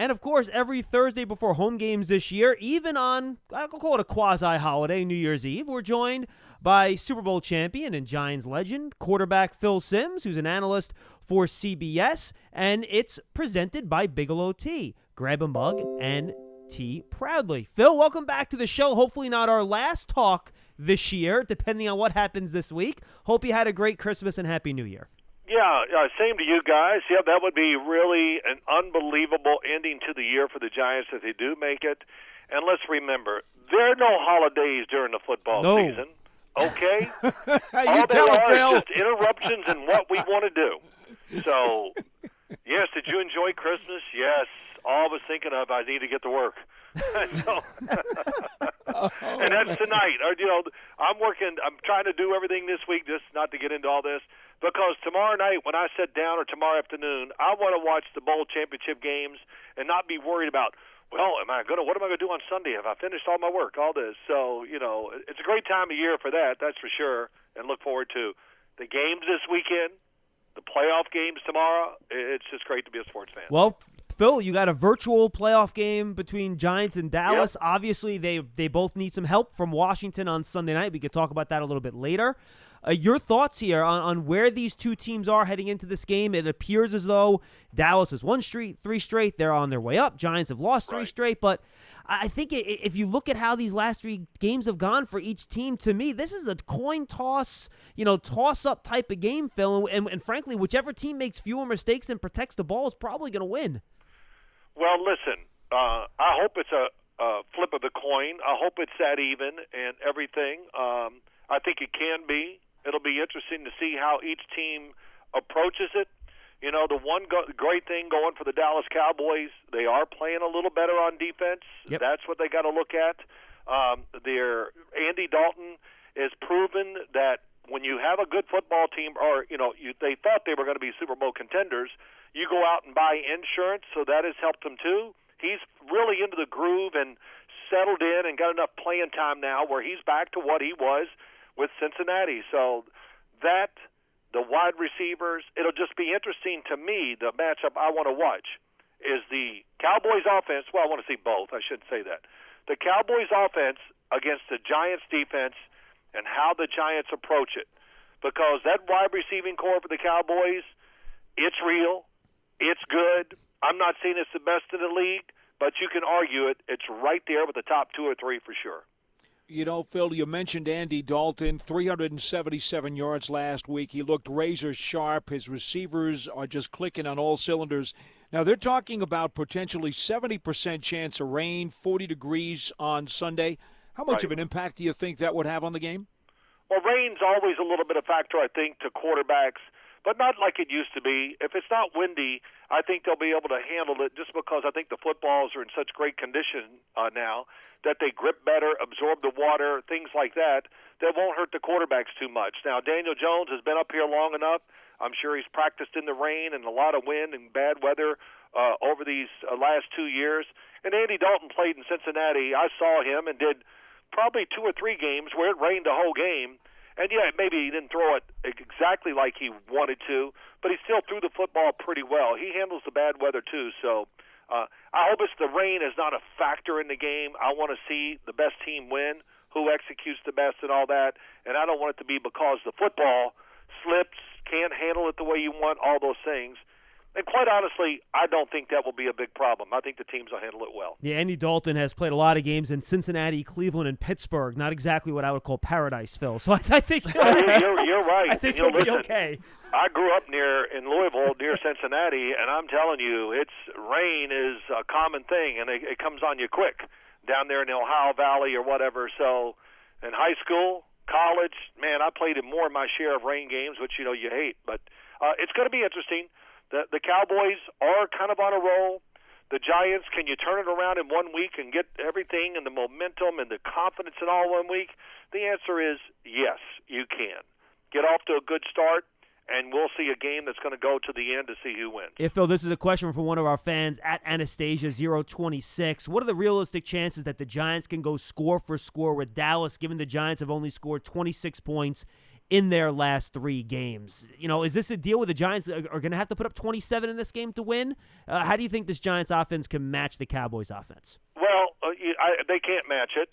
And, of course, every Thursday before home games this year, even on, I'll call it a quasi-holiday, New Year's Eve, we're joined by Super Bowl champion and Giants legend, quarterback Phil Simms, who's an analyst for CBS, and it's presented by Bigelow Tea. Grab a mug and tea proudly. Phil, welcome back to the show. Hopefully not our last talk this year, depending on what happens this week. Hope you had a great Christmas and Happy New Year. Yeah, same to you guys. Yeah, that would be really an unbelievable ending to the year for the Giants if they do make it. And let's remember, there are no holidays during the football season. Okay? You tell them, Phil. Just interruptions in what we want to do. So, yes, did you enjoy Christmas? Yes. All I was thinking of, I need to get to work. And that's tonight. I'm trying to do everything this week, just not to get into all this, because tomorrow night when I sit down, or tomorrow afternoon, I want to watch the bowl championship games and not be worried about, what am I going to do on Sunday? Have I finished all my work, all this? So, it's a great time of year for that's for sure, and look forward to the games this weekend, the playoff games tomorrow. It's just great to be a sports fan. Well, Phil, you got a virtual playoff game between Giants and Dallas. Yep. Obviously, they both need some help from Washington on Sunday night. We could talk about that a little bit later. Your thoughts here on where these two teams are heading into this game? It appears as though Dallas has won three straight. They're on their way up. Giants have lost three straight. But I think if you look at how these last three games have gone for each team, to me, this is a coin toss, toss-up type of game, Phil. And frankly, whichever team makes fewer mistakes and protects the ball is probably going to win. Well, listen, I hope it's a flip of the coin. I hope it's that even and everything. I think it can be. It'll be interesting to see how each team approaches it. The one great thing going for the Dallas Cowboys, they are playing a little better on defense. Yep. That's what they got to look at. Andy Dalton has proven that when you have a good football team, or they thought they were going to be Super Bowl contenders, you go out and buy insurance, so that has helped him too. He's really into the groove and settled in and got enough playing time now where he's back to what he was with Cincinnati. So the wide receivers, it'll just be interesting to me. The matchup I want to watch is the Cowboys offense. Well, I want to see both. I shouldn't say that. The Cowboys offense against the Giants defense and how the Giants approach it. Because that wide receiving core for the Cowboys, it's real. It's good. I'm not saying it's the best in the league, but you can argue it. It's right there with the top two or three for sure. Phil, you mentioned Andy Dalton, 377 yards last week. He looked razor sharp. His receivers are just clicking on all cylinders. Now, they're talking about potentially 70% chance of rain, 40 degrees on Sunday. How much of an impact do you think that would have on the game? Well, rain's always a little bit of factor, I think, to quarterbacks, but not like it used to be. If it's not windy, I think they'll be able to handle it just because I think the footballs are in such great condition now that they grip better, absorb the water, things like that won't hurt the quarterbacks too much. Now, Daniel Jones has been up here long enough. I'm sure he's practiced in the rain and a lot of wind and bad weather over these last 2 years. And Andy Dalton played in Cincinnati. I saw him and did probably 2 or 3 games where it rained the whole game. And, maybe he didn't throw it exactly like he wanted to, but he still threw the football pretty well. He handles the bad weather, too. So I hope the rain is not a factor in the game. I want to see the best team win, who executes the best and all that. And I don't want it to be because the football slips, can't handle it the way you want, all those things. And quite honestly, I don't think that will be a big problem. I think the teams will handle it well. Yeah, Andy Dalton has played a lot of games in Cincinnati, Cleveland, and Pittsburgh. Not exactly what I would call paradise, Phil. So I think you're right. I think he'll be okay. I grew up in Louisville, near Cincinnati, and I'm telling you, rain is a common thing, and it comes on you quick down there in the Ohio Valley or whatever. So in high school, college, man, I played in more of my share of rain games, which you hate. But it's going to be interesting. The Cowboys are kind of on a roll. The Giants, can you turn it around in 1 week and get everything and the momentum and the confidence in all 1 week? The answer is yes, you can. Get off to a good start, and we'll see a game that's going to go to the end to see who wins. Yeah, Phil, this is a question from one of our fans at Anastasia026. What are the realistic chances that the Giants can go score for score with Dallas, given the Giants have only scored 26 points in their last 3 games. Is this a deal where the Giants are going to have to put up 27 in this game to win? How do you think this Giants offense can match the Cowboys offense? Well, they can't match it.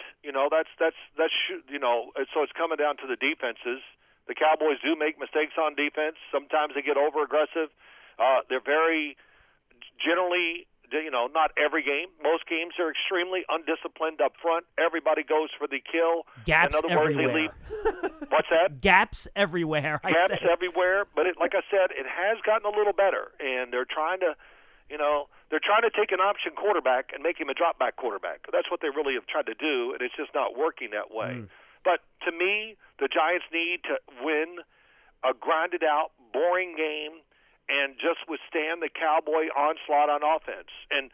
So it's coming down to the defenses. The Cowboys do make mistakes on defense. Sometimes they get over aggressive. They're very generally, not every game. Most games are extremely undisciplined up front. Everybody goes for the kill. Gaps In other everywhere. words, they leave. What's that? Gaps everywhere. Gaps everywhere. But like I said, it has gotten a little better, and they're trying to, take an option quarterback and make him a drop back quarterback. That's what they really have tried to do, and it's just not working that way. But to me, the Giants need to win a grinded out, boring game and just withstand the Cowboy onslaught on offense. And,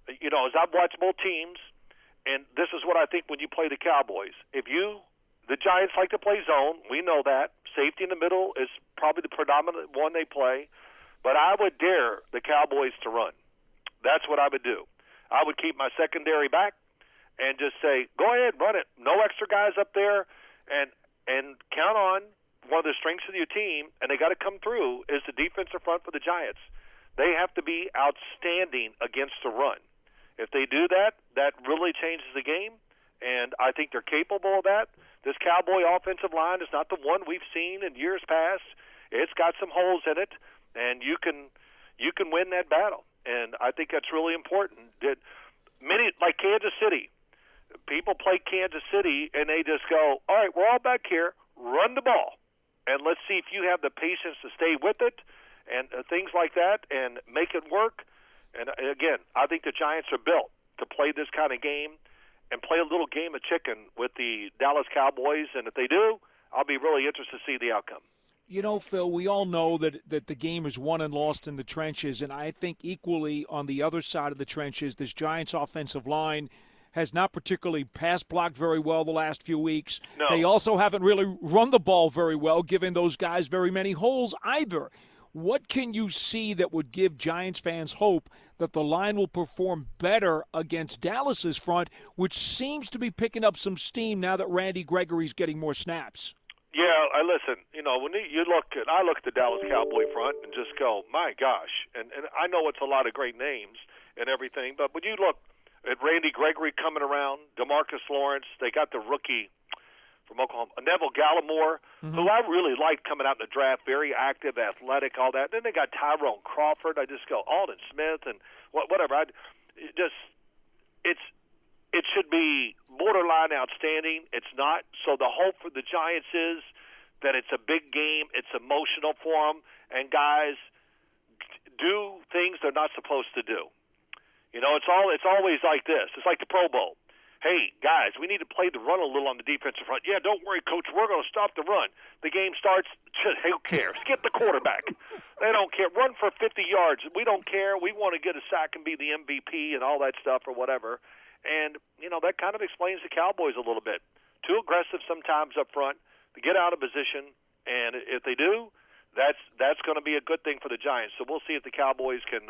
as I've watched both teams, and this is what I think when you play the Cowboys. The Giants like to play zone. We know that. Safety in the middle is probably the predominant one they play. But I would dare the Cowboys to run. That's what I would do. I would keep my secondary back and just say, go ahead, run it. No extra guys up there, and count on one of the strengths of your team, and they got to come through, is the defensive front for the Giants. They have to be outstanding against the run. If they do that, that really changes the game, and I think they're capable of that. This Cowboy offensive line is not the one we've seen in years past. It's got some holes in it, and you can win that battle. And I think that's really important. Like Kansas City, people play Kansas City, and they just go, all right, we're all back here, run the ball, and let's see if you have the patience to stay with it and things like that and make it work. And, again, I think the Giants are built to play this kind of game and play a little game of chicken with the Dallas Cowboys. And if they do, I'll be really interested to see the outcome. Phil, we all know that the game is won and lost in the trenches, and I think equally on the other side of the trenches, this Giants offensive line has not particularly pass blocked very well the last few weeks. No. They also haven't really run the ball very well, giving those guys very many holes either. What can you see that would give Giants fans hope that the line will perform better against Dallas's front, which seems to be picking up some steam now that Randy Gregory's getting more snaps? Yeah, listen, when I look at the Dallas Cowboy front and just go, my gosh, and I know it's a lot of great names and everything, but when you look at Randy Gregory coming around, DeMarcus Lawrence, they got the rookie from Oklahoma, Neville Gallimore, who I really liked coming out in the draft, very active, athletic, all that. Then they got Tyrone Crawford. I just go, Alden Smith and whatever. It should be borderline outstanding. It's not. So the hope for the Giants is that it's a big game. It's emotional for them. And guys do things they're not supposed to do. It's always like this. It's like the Pro Bowl. Hey, guys, we need to play the run a little on the defensive front. Yeah, don't worry, Coach. We're going to stop the run. The game starts. Who cares? Skip the quarterback. They don't care. Run for 50 yards. We don't care. We want to get a sack and be the MVP and all that stuff or whatever. And, that kind of explains the Cowboys a little bit. Too aggressive sometimes up front to get out of position. And if they do, that's going to be a good thing for the Giants. So we'll see if the Cowboys can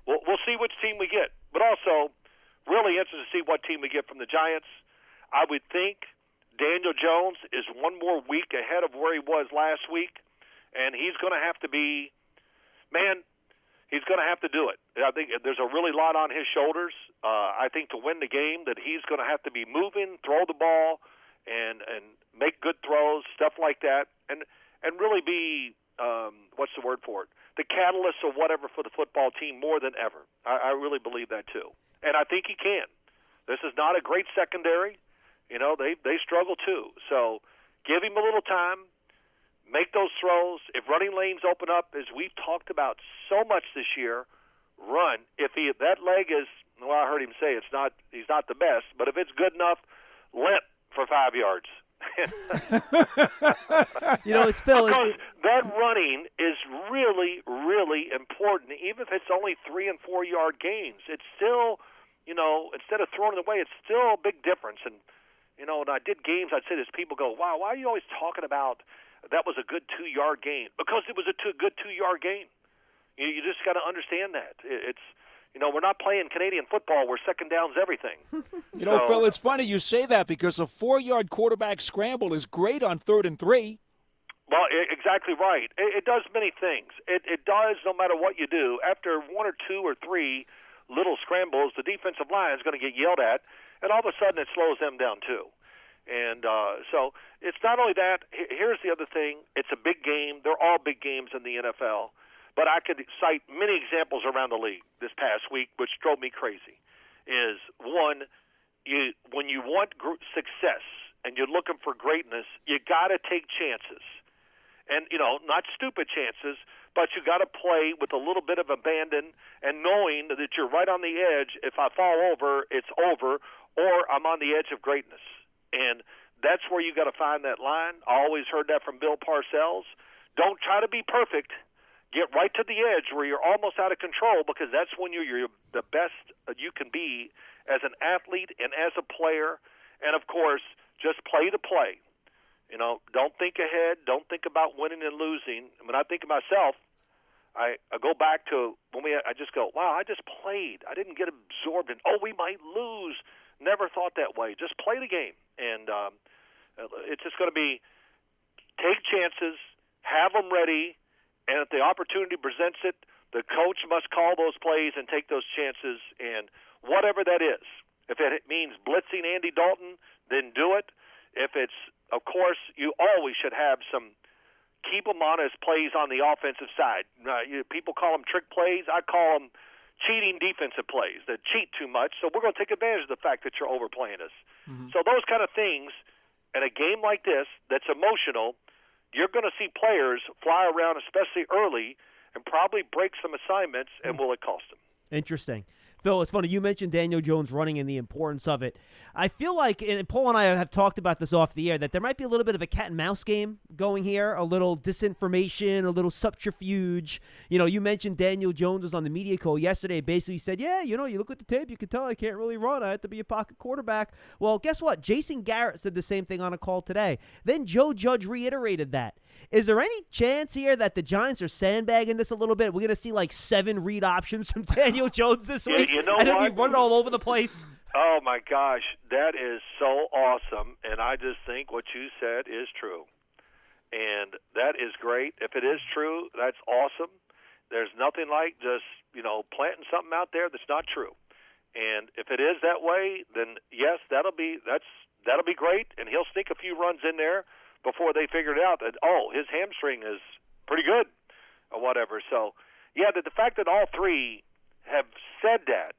we'll see which team we get. But also, really interested to see what team we get from the Giants. I would think Daniel Jones is one more week ahead of where he was last week, and he's going to have to be he's going to have to do it. I think there's a really lot on his shoulders. I think to win the game that he's going to have to be moving, throw the ball, and make good throws, stuff like that, and really be what's the word for it? The catalyst or whatever for the football team more than ever. I really believe that too. And I think he can. This is not a great secondary. They struggle too. So give him a little time. Make those throws. If running lanes open up, as we've talked about so much this year, run. If that leg is, I heard him say he's not the best, but if it's good enough, limp for 5 yards. It's Phil. Because that running is really, really important. Even if it's only 3 and 4 yard gains, it's still, instead of throwing it away, it's still a big difference. And when I did games, I'd say this. People go, "Wow, why are you always talking about that was a good 2 yard gain?" Because it was a good 2 yard gain. You just got to understand that it's. We're not playing Canadian football where second down's everything. Phil, it's funny you say that because a 4 yard quarterback scramble is great on 3rd and 3. Well, exactly right. It does many things. It does no matter what you do. After one or two or three little scrambles, the defensive line is going to get yelled at, and all of a sudden it slows them down too. And so it's not only that. Here's the other thing. It's a big game. They're all big games in the NFL. But I could cite many examples around the league this past week, which drove me crazy. Is one, when you want success and you're looking for greatness, you got to take chances. And, not stupid chances, but you got to play with a little bit of abandon and knowing that you're right on the edge. If I fall over, it's over, or I'm on the edge of greatness. And that's where you got to find that line. I always heard that from Bill Parcells. Don't try to be perfect. Get right to the edge where you're almost out of control, because that's when you're the best you can be as an athlete and as a player. And, of course, just play the play. Don't think ahead. Don't think about winning and losing. When I think of myself, I go back to I just go, wow, I just played. I didn't get absorbed in, we might lose. Never thought that way. Just play the game. And it's just going to be take chances, have them ready, and if the opportunity presents it, the coach must call those plays and take those chances, and whatever that is. If it means blitzing Andy Dalton, then do it. If it's, of course, you always should have keep them on as plays on the offensive side. People call them trick plays. I call them cheating defensive plays that cheat too much. So we're going to take advantage of the fact that you're overplaying us. Mm-hmm. So those kind of things, in a game like this that's emotional, you're going to see players fly around, especially early, and probably break some assignments, and will it cost them? Interesting. Phil, it's funny, you mentioned Daniel Jones running and the importance of it. I feel like, and Paul and I have talked about this off the air, that there might be a little bit of a cat and mouse game going here, a little disinformation, a little subterfuge. You mentioned Daniel Jones was on the media call yesterday, basically said, you look at the tape, you can tell I can't really run. I have to be a pocket quarterback. Well, guess what? Jason Garrett said the same thing on a call today. Then Joe Judge reiterated that. Is there any chance here that the Giants are sandbagging this a little bit? We're going to see like 7 read options from Daniel Jones this week, and he'll be running all over the place. Oh, my gosh, that is so awesome, and I just think what you said is true. And that is great. If it is true, that's awesome. There's nothing like just, planting something out there that's not true. And if it is that way, then yes, that'll be great, and he'll sneak a few runs in there before they figured out that, his hamstring is pretty good or whatever. So, yeah, the fact that all three have said that,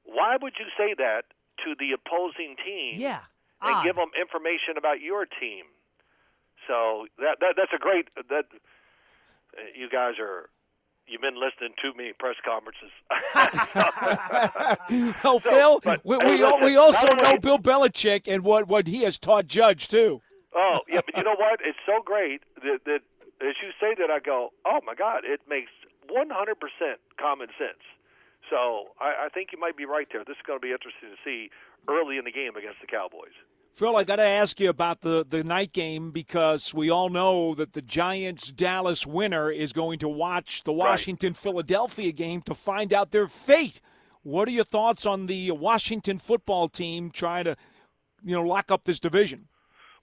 why would you say that to the opposing team? Yeah, and give them information about your team? So that's a great that you guys you've been listening to me press conferences. Well, Phil, we also know Bill Belichick and what he has taught Judge too. Oh yeah, but you know what? It's so great that as you say that, I go, oh my God, it makes 100% common sense. So I think you might be right there. This is going to be interesting to see early in the game against the Cowboys. Phil, I got to ask you about the night game, because we all know that the Giants-Dallas winner is going to watch the Washington-Philadelphia game to find out their fate. What are your thoughts on the Washington football team trying to, lock up this division?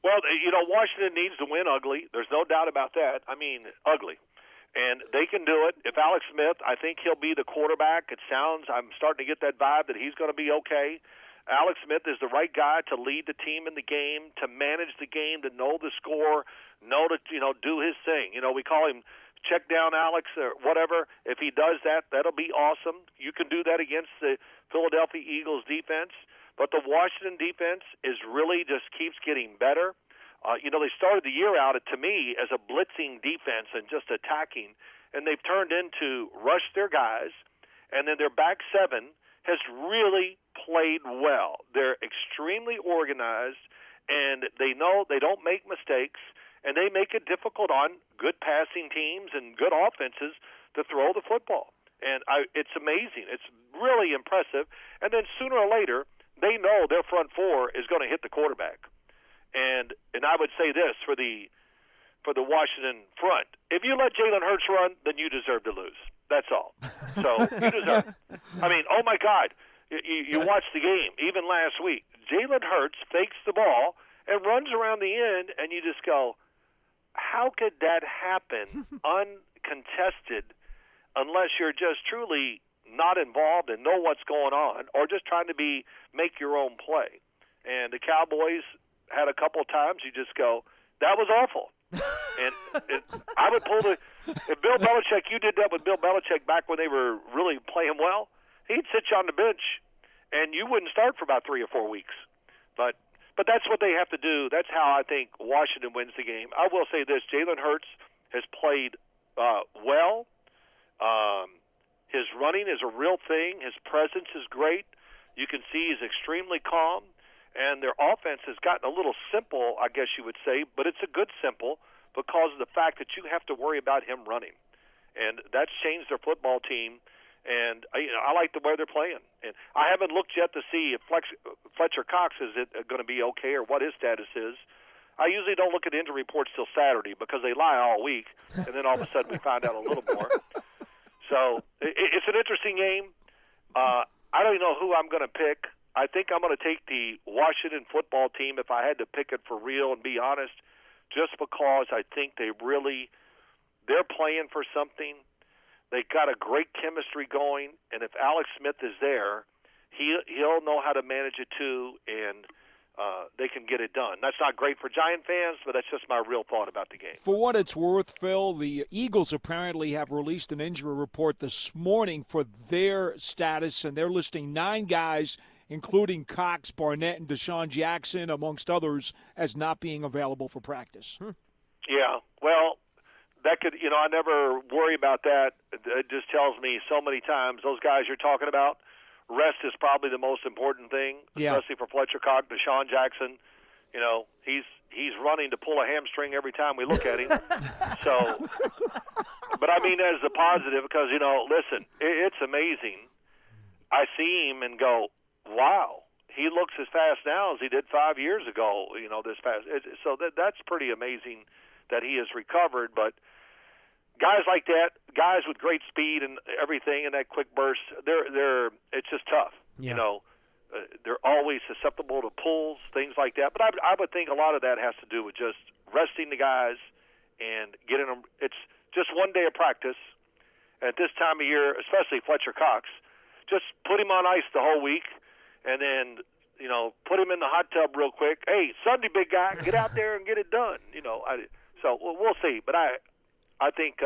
Well, Washington needs to win ugly. There's no doubt about that. I mean, ugly. And they can do it. If Alex Smith, I think he'll be the quarterback. I'm starting to get that vibe that he's going to be okay. Alex Smith is the right guy to lead the team in the game, to manage the game, to know the score, know to, do his thing. We call him check down Alex or whatever. If he does that, that'll be awesome. You can do that against the Philadelphia Eagles defense. But the Washington defense really just keeps getting better. They started the year out, to me, as a blitzing defense and just attacking, and they've turned into rush their guys, and then their back seven has really played well. They're extremely organized, and they know they don't make mistakes, and they make it difficult on good passing teams and good offenses to throw the football. And it's amazing. It's really impressive. And then sooner or later, they know their front four is going to hit the quarterback. And I would say this for the Washington front: if you let Jalen Hurts run, then you deserve to lose. That's all. So you deserve. I mean, oh my God! You watched the game even last week. Jalen Hurts fakes the ball and runs around the end, and you just go, how could that happen uncontested unless you're just truly not involved and know what's going on, or just trying to make your own play? And the Cowboys had a couple of times you just go, that was awful. And I would pull if Bill Belichick, you did that with Bill Belichick back when they were really playing well, he'd sit you on the bench and you wouldn't start for about 3 or 4 weeks. But that's what they have to do. That's how I think Washington wins the game. I will say this, Jalen Hurts has played well. His running is a real thing. His presence is great. You can see he's extremely calm. And their offense has gotten a little simple, I guess you would say, but it's a good simple because of the fact that you have to worry about him running. And that's changed their football team. And I like the way they're playing. And I haven't looked yet to see if Fletcher Cox is going to be okay or what his status is. I usually don't look at injury reports till Saturday because they lie all week, and then all of a sudden we find out a little more. So it's an interesting game. I don't even know who I'm going to pick. I think I'm going to take the Washington football team if I had to pick it for real and be honest, just because I think they're playing for something. They got a great chemistry going, and if Alex Smith is there, he'll know how to manage it too, and they can get it done. That's not great for Giant fans, but that's just my real thought about the game. For what it's worth, Phil, the Eagles apparently have released an injury report this morning for their status, and they're listing 9 guys, including Cox, Barnett, and Deshaun Jackson, amongst others, as not being available for practice. Yeah, well, that could, I never worry about that. It just tells me so many times those guys you're talking about, rest is probably the most important thing, especially for Fletcher Cox, Deshaun Jackson. He's running to pull a hamstring every time we look at him. So, but I mean that as a positive because, listen, it's amazing. I see him and go, wow, he looks as fast now as he did 5 years ago, this past. So that's pretty amazing that he has recovered. But guys like that, guys with great speed and everything and that quick burst, it's just tough. Yeah. They're always susceptible to pulls, things like that. But I would think a lot of that has to do with just resting the guys and getting them. It's just one day of practice. At this time of year, especially Fletcher Cox, just put him on ice the whole week. And then, put him in the hot tub real quick. Hey, Sunday, big guy, get out there and get it done. So we'll see. But I think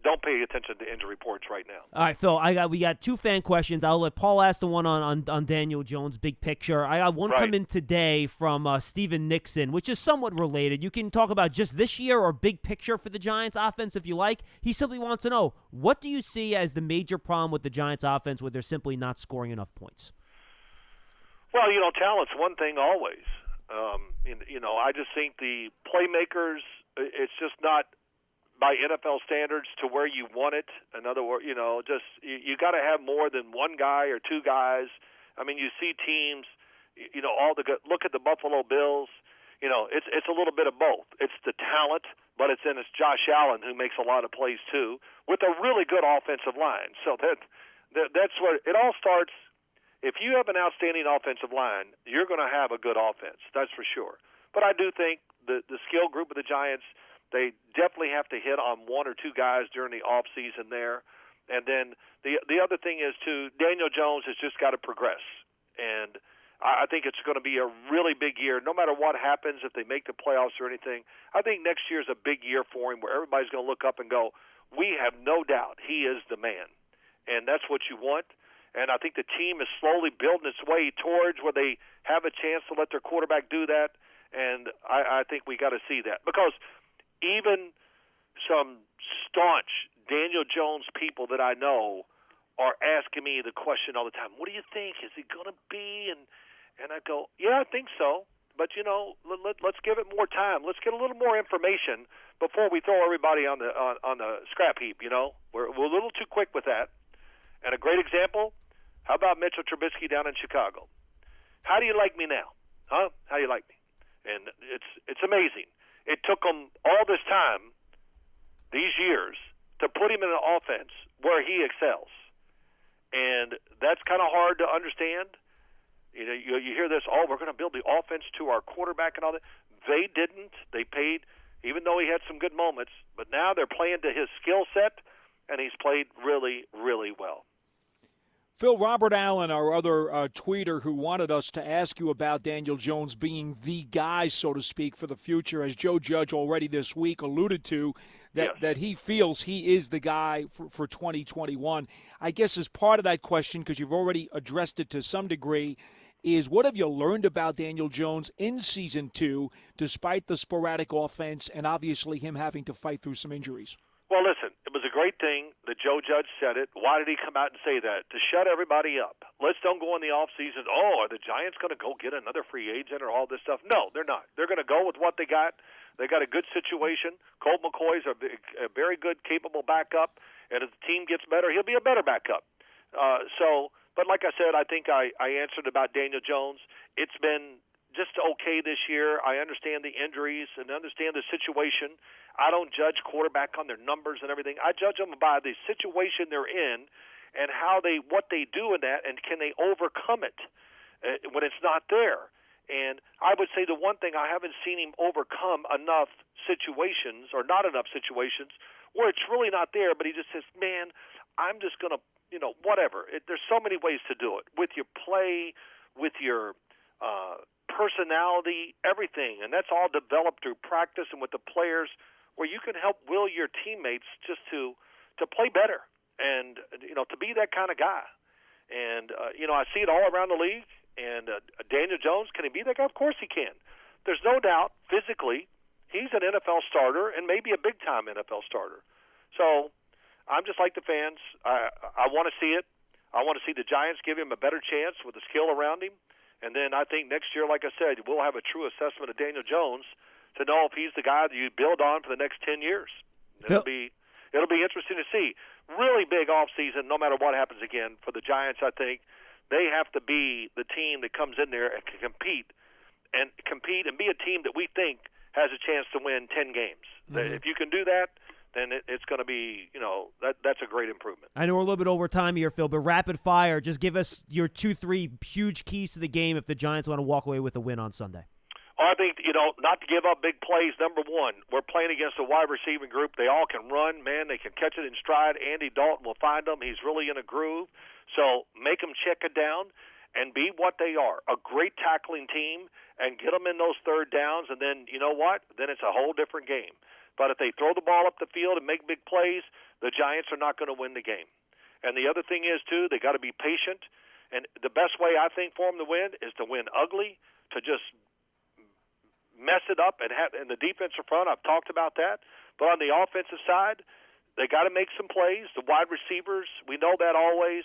don't pay attention to injury reports right now. All right, Phil, we got 2 fan questions. I'll let Paul ask the one on Daniel Jones, big picture. I got one come in today from Steven Nixon, which is somewhat related. You can talk about just this year or big picture for the Giants offense if you like. He simply wants to know, what do you see as the major problem with the Giants offense where they're simply not scoring enough points? Well, talent's one thing always. I just think the playmakers, it's just not by NFL standards to where you want it. In other words, you got to have more than one guy or 2 guys. I mean, you see teams, look at the Buffalo Bills. It's a little bit of both. It's the talent, but it's Josh Allen who makes a lot of plays too, with a really good offensive line. So that's where it all starts. If you have an outstanding offensive line, you're going to have a good offense. That's for sure. But I do think the skill group of the Giants, they definitely have to hit on 1 or 2 guys during the off season there. And then the other thing is, too, Daniel Jones has just got to progress. And I think it's going to be a really big year. No matter what happens, if they make the playoffs or anything, I think next year is a big year for him where everybody's going to look up and go, we have no doubt he is the man. And that's what you want. And I think the team is slowly building its way towards where they have a chance to let their quarterback do that. And I think we got to see that. Because even some staunch Daniel Jones people that I know are asking me the question all the time, what do you think? Is he going to be? And I go, yeah, I think so. But, let's give it more time. Let's get a little more information before we throw everybody on the scrap heap, We're a little too quick with that. And a great example, how about Mitchell Trubisky down in Chicago? How do you like me now? Huh? How do you like me? And it's amazing. It took them all this time, these years, to put him in an offense where he excels. And that's kind of hard to understand. You hear this, we're going to build the offense to our quarterback and all that. They didn't. They paid even though he had some good moments. But now they're playing to his skill set, and he's played really, really well. Phil, Robert Allen, our other tweeter who wanted us to ask you about Daniel Jones being the guy, so to speak, for the future, as Joe Judge already this week alluded to, that he feels he is the guy for 2021. I guess as part of that question, because you've already addressed it to some degree, is what have you learned about Daniel Jones in Season 2, despite the sporadic offense and obviously him having to fight through some injuries? Well, listen, it was a great thing that Joe Judge said it. Why did he come out and say that? To shut everybody up. Let's don't go in the offseason, are the Giants going to go get another free agent or all this stuff? No, they're not. They're going to go with what they got. They got a good situation. Colt McCoy's a very good, capable backup, and if the team gets better, he'll be a better backup. But like I said, I think I answered about Daniel Jones. It's been just okay this year. I understand the injuries and understand the situation. I don't judge quarterback on their numbers and everything. I judge them by the situation they're in and what they do in that, and can they overcome it when it's not there. And I would say the one thing, I haven't seen him overcome enough situations, or not enough situations, where it's really not there, but he just says, man, I'm just going to, whatever. There's so many ways to do it. With your play, with your personality, everything. And that's all developed through practice and with the players, where you can help will your teammates just to play better and, to be that kind of guy. And, I see it all around the league. And Daniel Jones, can he be that guy? Of course he can. There's no doubt, physically, he's an NFL starter and maybe a big-time NFL starter. So I'm just like the fans. I want to see it. I want to see the Giants give him a better chance with the skill around him. And then I think next year, like I said, we'll have a true assessment of Daniel Jones to know if he's the guy that you build on for the next 10 years. It'll be interesting to see. Really big offseason, no matter what happens again, for the Giants, I think. They have to be the team that comes in there and can compete and be a team that we think has a chance to win 10 games. Mm-hmm. If you can do that, then it's going to be, that's a great improvement. I know we're a little bit over time here, Phil, but rapid fire, just give us your 2-3 huge keys to the game if the Giants want to walk away with a win on Sunday. I think, not to give up big plays, number one. We're playing against a wide receiving group. They all can run, man. They can catch it in stride. Andy Dalton will find them. He's really in a groove. So make them check it down and be what they are, a great tackling team, and get them in those third downs. And then, you know what? Then it's a whole different game. But if they throw the ball up the field and make big plays, the Giants are not going to win the game. And the other thing is, too, they got to be patient. And the best way, I think, for them to win is to win ugly, to just mess it up and have in the defensive front. I've talked about that. But on the offensive side, they got to make some plays. The wide receivers, we know that always.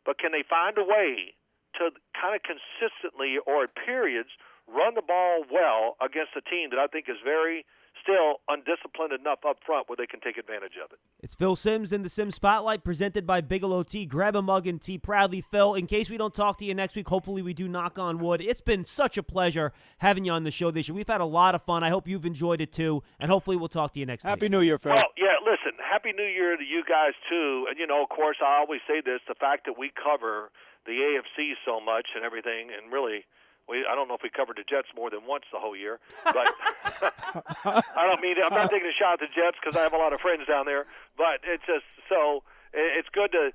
But can they find a way to kind of consistently or at periods run the ball well against a team that I think is very still undisciplined enough up front where they can take advantage of it? It's Phil Simms in the Simms Spotlight, presented by Bigelow Tea. Grab a mug and tea proudly. Phil, in case we don't talk to you next week, hopefully we do, knock on wood. It's been such a pleasure having you on the show this year. We've had a lot of fun. I hope you've enjoyed it too, and hopefully we'll talk to you next week. Happy New Year, Phil. Oh, yeah, listen, Happy New Year to you guys too. And, of course, I always say this, the fact that we cover the AFC so much and everything, and really – I don't know if we covered the Jets more than once the whole year, but I'm not taking a shot at the Jets because I have a lot of friends down there, but it's just so it's good to,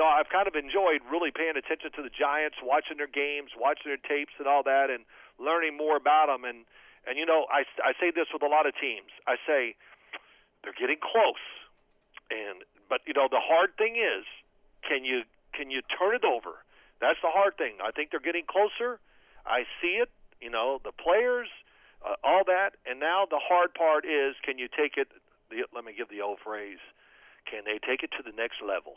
I've kind of enjoyed really paying attention to the Giants, watching their games, watching their tapes and all that, and learning more about them. And I say this with a lot of teams. I say they're getting close, but the hard thing is, can you turn it over? That's the hard thing. I think they're getting closer. I see it, the players, all that. And now the hard part is, can you take it, let me give the old phrase, can they take it to the next level?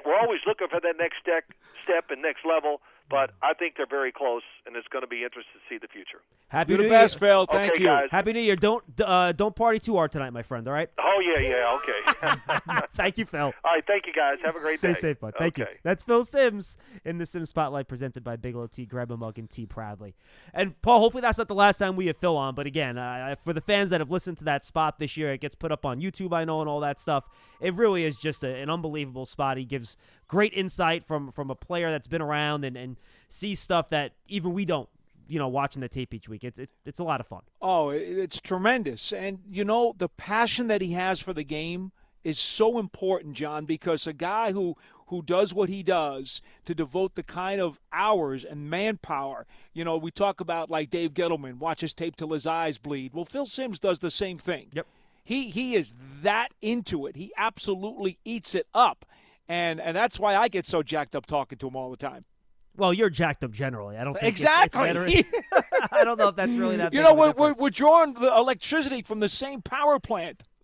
We're always looking for that next step and next level, but I think they're very close, and it's going to be interesting to see the future. Happy You're New the best, Year. Phil. Thank okay, you. Guys. Happy New Year. Don't party too hard tonight, my friend, all right? Oh, yeah, okay. Thank you, Phil. All right, thank you, guys. Have a great day. Stay safe, bud. Thank you. That's Phil Simms in the Simms Spotlight, presented by Bigelow Tea. Grab a mug and tea proudly. And, Paul, hopefully that's not the last time we have Phil on, but again, for the fans that have listened to that spot this year, it gets put up on YouTube, I know, and all that stuff. It really is just an unbelievable spot. He gives great insight from a player that's been around and sees stuff that even we don't. watching the tape each week. It's a lot of fun. Oh, it's tremendous. And, the passion that he has for the game is so important, John, because a guy who does what he does to devote the kind of hours and manpower, we talk about like Dave Gettleman, watch his tape till his eyes bleed. Well, Phil Simms does the same thing. Yep. He is that into it. He absolutely eats it up. And that's why I get so jacked up talking to him all the time. Well, you're jacked up generally. I don't think exactly. I don't know if that's really that. We're drawing the electricity from the same power plant.